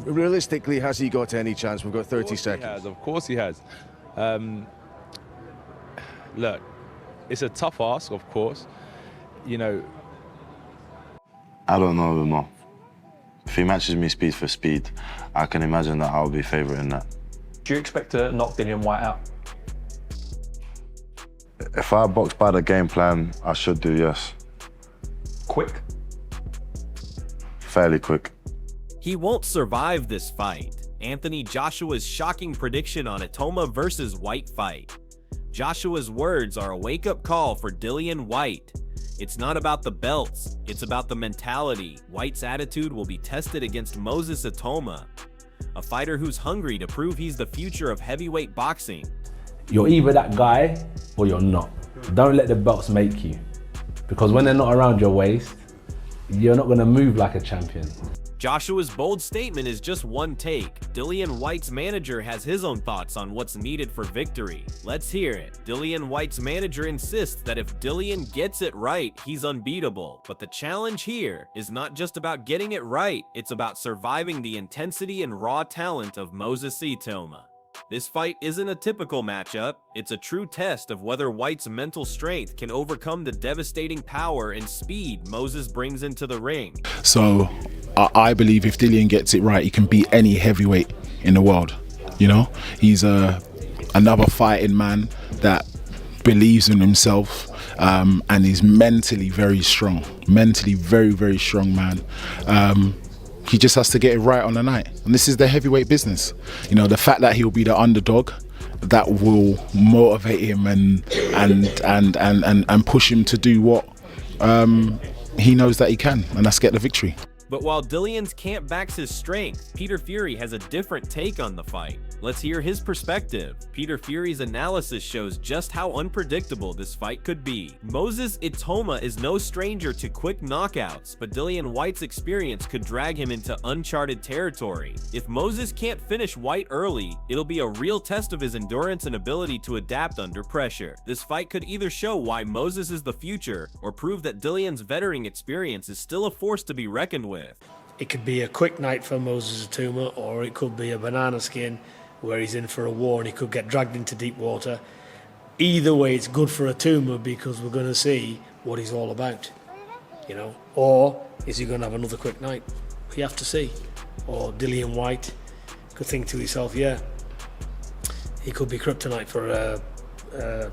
realistically, has he got any chance? We've got 30 seconds. Of course he has. Look, it's a tough ask, of course. You know, I don't know enough. If he matches me speed for speed, I can imagine that I'll be favourite in that. Do you expect to knock Dillian Whyte out? If I box by the game plan, I should do, yes. Quick? Fairly quick. He won't survive this fight. Anthony Joshua's shocking prediction on Itauma versus Whyte fight. Joshua's words are a wake-up call for Dillian Whyte. It's not about the belts, it's about the mentality. Whyte's attitude will be tested against Moses Itauma, a fighter who's hungry to prove he's the future of heavyweight boxing. You're either that guy or you're not. Don't let the belts make you. Because when they're not around your waist, you're not gonna move like a champion. Joshua's bold statement is just one take. Dillian Whyte's manager has his own thoughts on what's needed for victory. Let's hear it. Dillian Whyte's manager insists that if Dillian gets it right, he's unbeatable. But the challenge here is not just about getting it right, it's about surviving the intensity and raw talent of Moses Itauma. This fight isn't a typical matchup, it's a true test of whether Whyte's mental strength can overcome the devastating power and speed Moses brings into the ring. So I believe if Dillian gets it right, he can beat any heavyweight in the world. You know, he's another fighting man that believes in himself and is mentally very strong. Mentally very, very strong man. He just has to get it right on the night. And this is the heavyweight business. You know, the fact that he'll be the underdog, that will motivate him and push him to do what he knows that he can, and that's get the victory. But while Dillian's camp backs his strength, Peter Fury has a different take on the fight. Let's hear his perspective. Peter Fury's analysis shows just how unpredictable this fight could be. Moses Itauma is no stranger to quick knockouts, but Dillian Whyte's experience could drag him into uncharted territory. If Moses can't finish Whyte early, it'll be a real test of his endurance and ability to adapt under pressure. This fight could either show why Moses is the future, or prove that Dillian's veteran experience is still a force to be reckoned with. It could be a quick night for Moses Itauma, or it could be a banana skin where he's in for a war and he could get dragged into deep water. Either way, it's good for Itauma because we're going to see what he's all about, you know. Or is he going to have another quick night? We have to see. Or Dillian Whyte could think to himself, yeah, he could be kryptonite for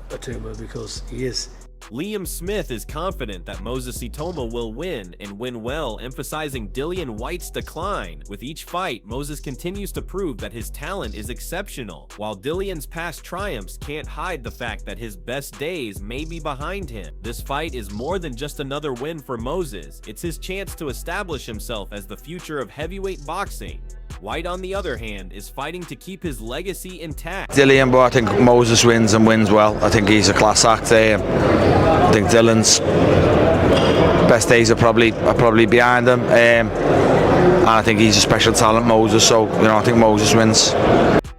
Itauma, because he is. Liam Smith is confident that Moses Itauma will win, and win well, emphasizing Dillian Whyte's decline. With each fight, Moses continues to prove that his talent is exceptional, while Dillian's past triumphs can't hide the fact that his best days may be behind him. This fight is more than just another win for Moses, it's his chance to establish himself as the future of heavyweight boxing. Whyte, on the other hand, is fighting to keep his legacy intact. Dillian, but I think Moses wins and wins well. I think he's a class act. I think Dillian's best days are probably behind him, and I think he's a special talent, Moses. So I think Moses wins.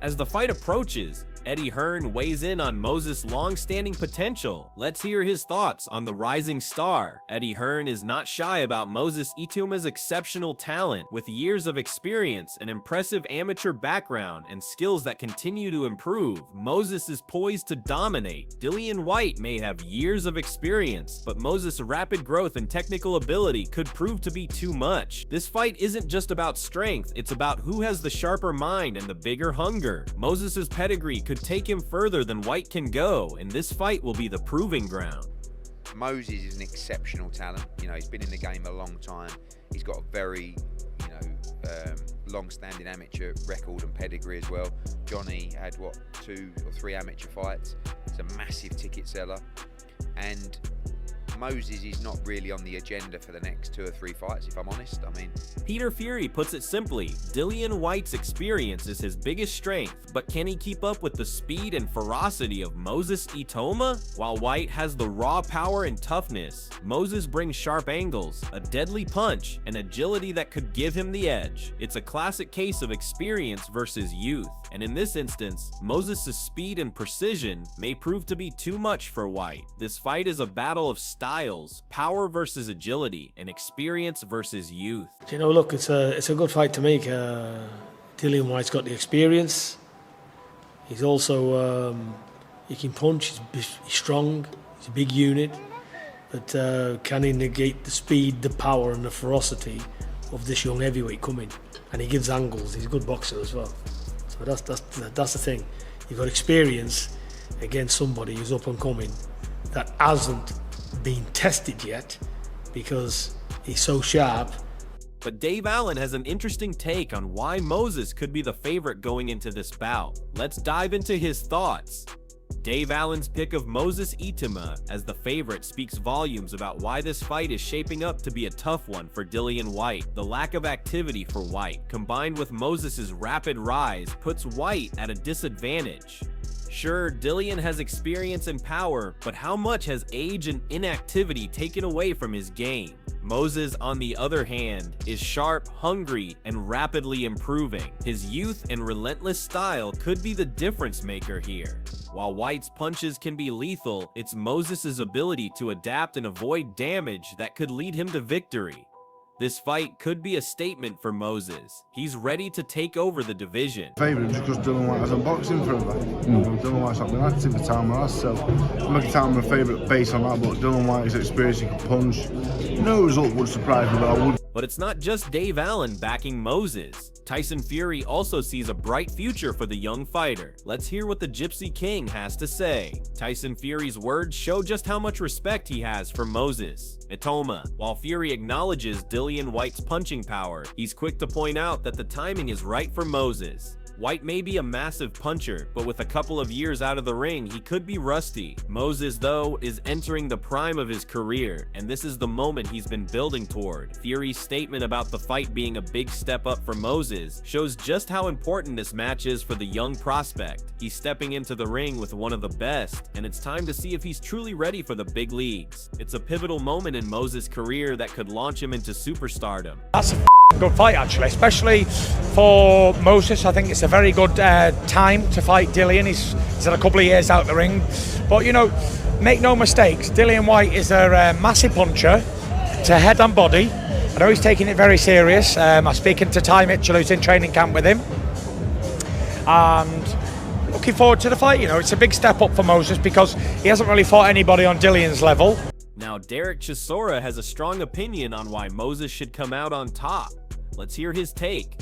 As the fight approaches, Eddie Hearn weighs in on Moses' long-standing potential. Let's hear his thoughts on the rising star. Eddie Hearn is not shy about Moses Itauma's exceptional talent. With years of experience, an impressive amateur background, and skills that continue to improve, Moses is poised to dominate. Dillian Whyte may have years of experience, but Moses' rapid growth and technical ability could prove to be too much. This fight isn't just about strength, it's about who has the sharper mind and the bigger hunger. Moses' pedigree could take him further than Whyte can go, and this fight will be the proving ground. Moses is an exceptional talent. He's been in the game a long time. He's got a very, long-standing amateur record and pedigree as well. Johnny had 2 or 3 amateur fights. He's a massive ticket seller, and Moses is not really on the agenda for the next 2 or 3 fights, if I'm honest. Peter Fury puts it simply, Dillian Whyte's experience is his biggest strength, but can he keep up with the speed and ferocity of Moses Itauma? While Whyte has the raw power and toughness, Moses brings sharp angles, a deadly punch, and agility that could give him the edge. It's a classic case of experience versus youth, and in this instance, Moses' speed and precision may prove to be too much for Whyte. This fight is a battle of styles, power versus agility, and experience versus youth. Look, it's a good fight to make. Dillian Whyte's got the experience. He's also, he can punch, he's strong, he's a big unit. But can he negate the speed, the power and the ferocity of this young heavyweight coming? And he gives angles, he's a good boxer as well. So that's the thing. You've got experience against somebody who's up and coming that hasn't been tested yet because he's so sharp. But Dave Allen has an interesting take on why Moses could be the favorite going into this bout. Let's dive into his thoughts. Dave Allen's pick of Moses Itauma as the favorite speaks volumes about why this fight is shaping up to be a tough one for Dillian Whyte. The lack of activity for Whyte, combined with Moses's rapid rise, puts Whyte at a disadvantage. Sure, Dillian has experience and power, but how much has age and inactivity taken away from his game? Moses, on the other hand, is sharp, hungry, and rapidly improving. His youth and relentless style could be the difference maker here. While Whyte's punches can be lethal, it's Moses's ability to adapt and avoid damage that could lead him to victory. This fight could be a statement for Moses. He's ready to take over the division. Favourite just because Dillian Whyte hasn't boxed him forever. Dillian Whyte's not been active for time with us, so I'm making time my favourite based on that, but Dillian Whyte is experienced, he can punch. No result would surprise me, but I would. But it's not just Dave Allen backing Moses. Tyson Fury also sees a bright future for the young fighter. Let's hear what the Gypsy King has to say. Tyson Fury's words show just how much respect he has for Moses Itauma. While Fury acknowledges Dillian Whyte's punching power, he's quick to point out that the timing is right for Moses. Whyte may be a massive puncher, but with a couple of years out of the ring, he could be rusty. Moses, though, is entering the prime of his career, and this is the moment he's been building toward. Fury's statement about the fight being a big step up for Moses shows just how important this match is for the young prospect. He's stepping into the ring with one of the best, and it's time to see if he's truly ready for the big leagues. It's a pivotal moment in Moses' career that could launch him into superstardom. That's a good fight, actually, especially for Moses. I think it's a very good time to fight Dillian. He's had a couple of years out the ring, but you know, make no mistakes, Dillian Whyte is a massive puncher to head and body. I know he's taking it very serious. I'm speaking to Ty Mitchell, who's in training camp with him, and looking forward to the fight. You know, it's a big step up for Moses because he hasn't really fought anybody on Dillian's level. Now, Derek Chisora has a strong opinion on why Moses should come out on top. Let's hear his take.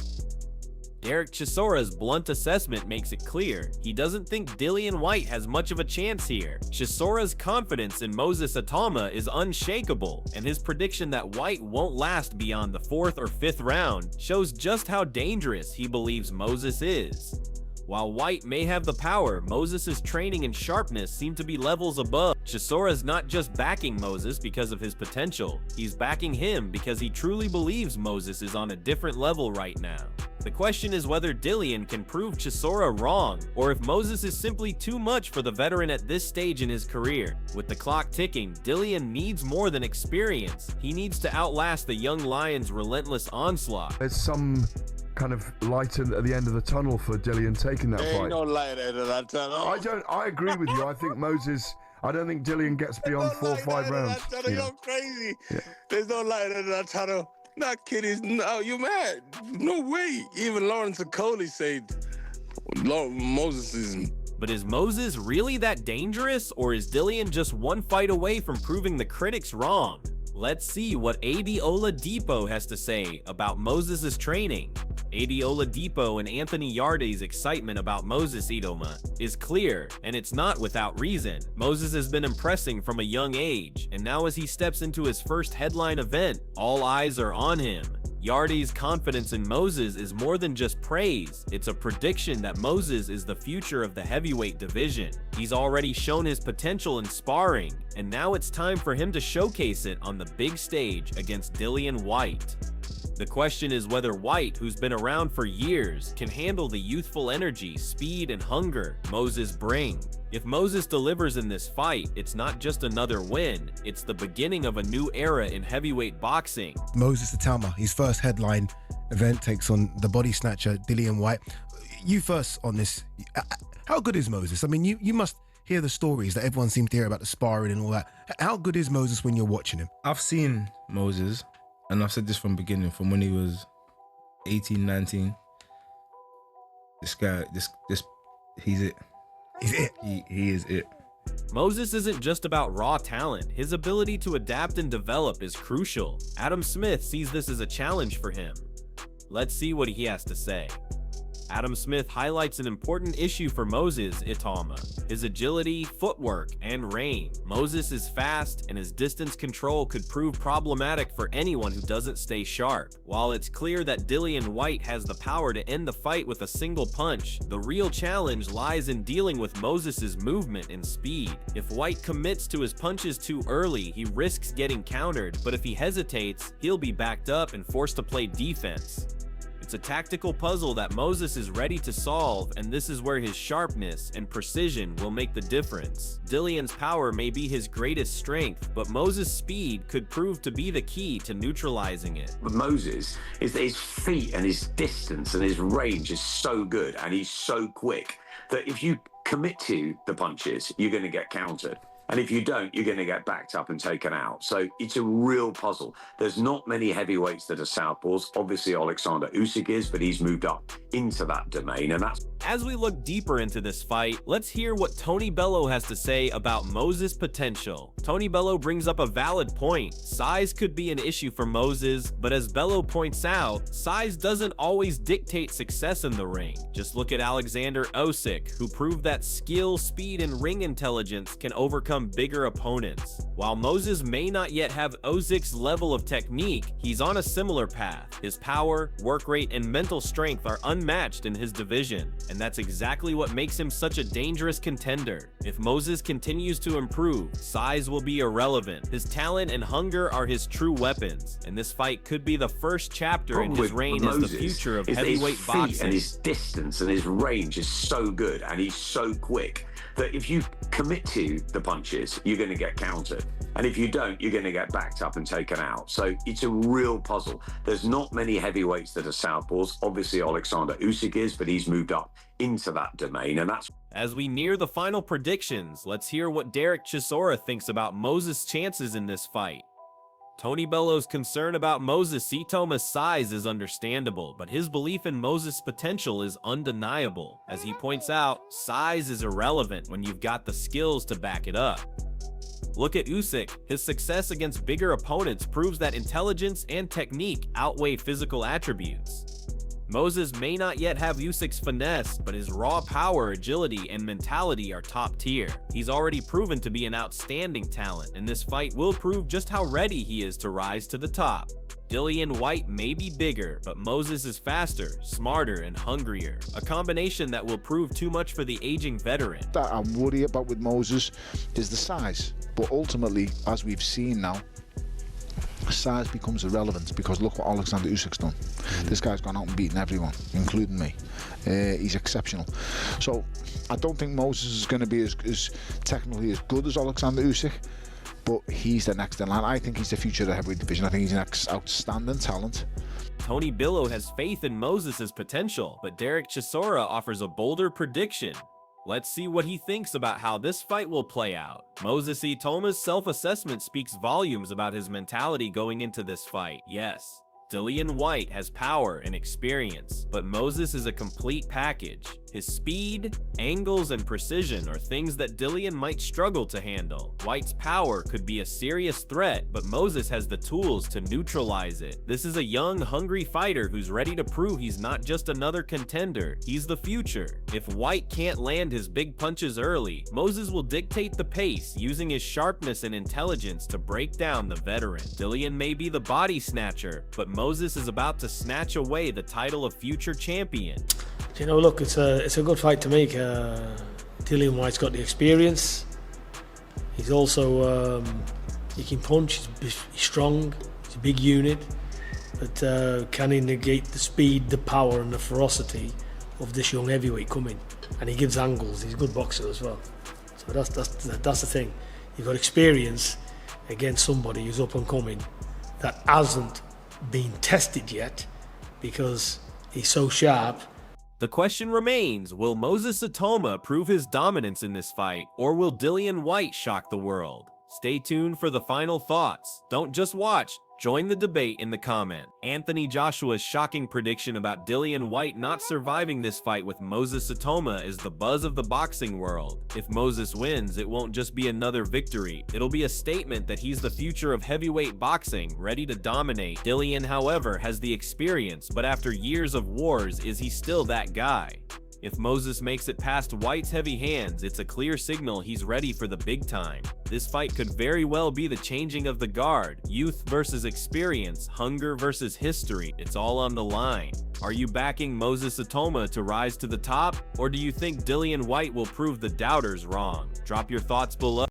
Derek Chisora's blunt assessment makes it clear he doesn't think Dillian Whyte has much of a chance here. Chisora's confidence in Moses Itauma is unshakable, and his prediction that Whyte won't last beyond the 4th or 5th round shows just how dangerous he believes Moses is. While Whyte may have the power, Moses' training and sharpness seem to be levels above. Chisora's not just backing Moses because of his potential, he's backing him because he truly believes Moses is on a different level right now. The question is whether Dillian can prove Chisora wrong, or if Moses is simply too much for the veteran at this stage in his career. With the clock ticking, Dillian needs more than experience. He needs to outlast the young lion's relentless onslaught. There's some kind of light at the end of the tunnel for Dillian taking that fight. Ain't no light at the end of that tunnel. I agree with you. I think Moses, I don't think Dillian gets beyond 4 or 5 rounds. Yeah. You're crazy. Yeah. There's no light at that tunnel. Not kidding. No, you mad. No way. Even Lawrence Okoli said Moses is... But is Moses really that dangerous, or is Dillian just one fight away from proving the critics wrong? Let's see what Adi Oladipo has to say about Moses' training. Adi Oladipo and Anthony Yarde's excitement about Moses Itauma is clear, and it's not without reason. Moses has been impressing from a young age, and now as he steps into his first headline event, all eyes are on him. Yarde's confidence in Moses is more than just praise, it's a prediction that Moses is the future of the heavyweight division. He's already shown his potential in sparring, and now it's time for him to showcase it on the big stage against Dillian Whyte. The question is whether Whyte, who's been around for years, can handle the youthful energy, speed, and hunger Moses brings. If Moses delivers in this fight, it's not just another win, it's the beginning of a new era in heavyweight boxing. Moses Itauma, his first headline event, takes on the body snatcher Dillian Whyte. You first on this. How good is Moses? I mean, you must hear the stories that everyone seems to hear about the sparring and all that. How good is Moses when you're watching him? I've seen Moses, and I've said this from the beginning, from when he was 18, 19. This guy, he's it. He's it. He is it. Moses isn't just about raw talent. His ability to adapt and develop is crucial. Adam Smith sees this as a challenge for him. Let's see what he has to say. Adam Smith highlights an important issue for Moses Itauma: his agility, footwork, and range. Moses is fast, and his distance control could prove problematic for anyone who doesn't stay sharp. While it's clear that Dillian Whyte has the power to end the fight with a single punch, the real challenge lies in dealing with Moses's movement and speed. If Whyte commits to his punches too early, he risks getting countered, but if he hesitates, he'll be backed up and forced to play defense. It's a tactical puzzle that Moses is ready to solve, and this is where his sharpness and precision will make the difference. Dillian's power may be his greatest strength, but Moses' speed could prove to be the key to neutralizing it. With Moses is that his feet and his distance and his range is so good, and he's so quick that if you commit to the punches, you're going to get countered. And if you don't, you're going to get backed up and taken out. So it's a real puzzle. There's not many heavyweights that are southpaws. Obviously, Alexander Usyk is, but he's moved up into that domain, and that's... As we look deeper into this fight, let's hear what Tony Bellew has to say about Moses' potential. Tony Bellew brings up a valid point. Size could be an issue for Moses, but as Bellew points out, size doesn't always dictate success in the ring. Just look at Alexander Usyk, who proved that skill, speed, and ring intelligence can overcome bigger opponents. While Moses may not yet have Usyk's level of technique, he's on a similar path. His power, work rate, and mental strength are unmatched in his division, and that's exactly what makes him such a dangerous contender. If Moses continues to improve, size will be irrelevant. His talent and hunger are his true weapons, and this fight could be the first chapter in his reign as the future of heavyweight boxing. And his distance and his range is so good, and he's so quick that if you commit to the punches, you're going to get countered. And if you don't, you're going to get backed up and taken out. So it's a real puzzle. There's not many heavyweights that are southpaws. Obviously, Alexander Usyk is, but he's moved up into that domain, and that's... As we near the final predictions, let's hear what Derek Chisora thinks about Moses' chances in this fight. Tony Bellew's concern about Moses Itauma's size is understandable, but his belief in Moses' potential is undeniable. As he points out, size is irrelevant when you've got the skills to back it up. Look at Usyk. His success against bigger opponents proves that intelligence and technique outweigh physical attributes. Moses may not yet have Usyk's finesse, but his raw power, agility, and mentality are top tier. He's already proven to be an outstanding talent, and this fight will prove just how ready he is to rise to the top. Dillian Whyte may be bigger, but Moses is faster, smarter, and hungrier. A combination that will prove too much for the aging veteran. That I worry about with Moses is the size, but ultimately, as we've seen now, size becomes irrelevant because look what Alexander Usyk's done. This guy's gone out and beaten everyone, including me. He's exceptional. So I don't think Moses is going to be as technically as good as Alexander Usyk, but he's the next in line. I think he's the future of the heavyweight division. I think he's an outstanding talent. Tony Bellew has faith in Moses' potential, but Derek Chisora offers a bolder prediction. Let's see what he thinks about how this fight will play out. Moses Itauma's self-assessment speaks volumes about his mentality going into this fight. Yes, Dillian Whyte has power and experience, but Moses is a complete package. His speed, angles, and precision are things that Dillian might struggle to handle. Whyte's power could be a serious threat, but Moses has the tools to neutralize it. This is a young, hungry fighter who's ready to prove he's not just another contender, he's the future. If Whyte can't land his big punches early, Moses will dictate the pace, using his sharpness and intelligence to break down the veteran. Dillian may be the body snatcher, but Moses is about to snatch away the title of future champion. You know, look, it's a good fight to make. Dillian Whyte's got the experience. He's also he can punch. He's strong. He's a big unit. But can he negate the speed, the power, and the ferocity of this young heavyweight coming? And he gives angles. He's a good boxer as well. So that's the thing. You've got experience against somebody who's up and coming that hasn't been tested yet because he's so sharp. The question remains, will Moses Itauma prove his dominance in this fight, or will Dillian Whyte shock the world? Stay tuned for the final thoughts. Don't just watch, Join the debate in the comment. Anthony Joshua's shocking prediction about Dillian Whyte not surviving this fight with Moses Itauma is the buzz of the boxing world. If Moses wins, it won't just be another victory. It'll be a statement that he's the future of heavyweight boxing, ready to dominate. Dillian, however, has the experience, but after years of wars, is he still that guy? If Moses makes it past Whyte's heavy hands, it's a clear signal he's ready for the big time. This fight could very well be the changing of the guard. Youth versus experience, hunger versus history. It's all on the line. Are you backing Moses Itauma to rise to the top? Or do you think Dillian Whyte will prove the doubters wrong? Drop your thoughts below.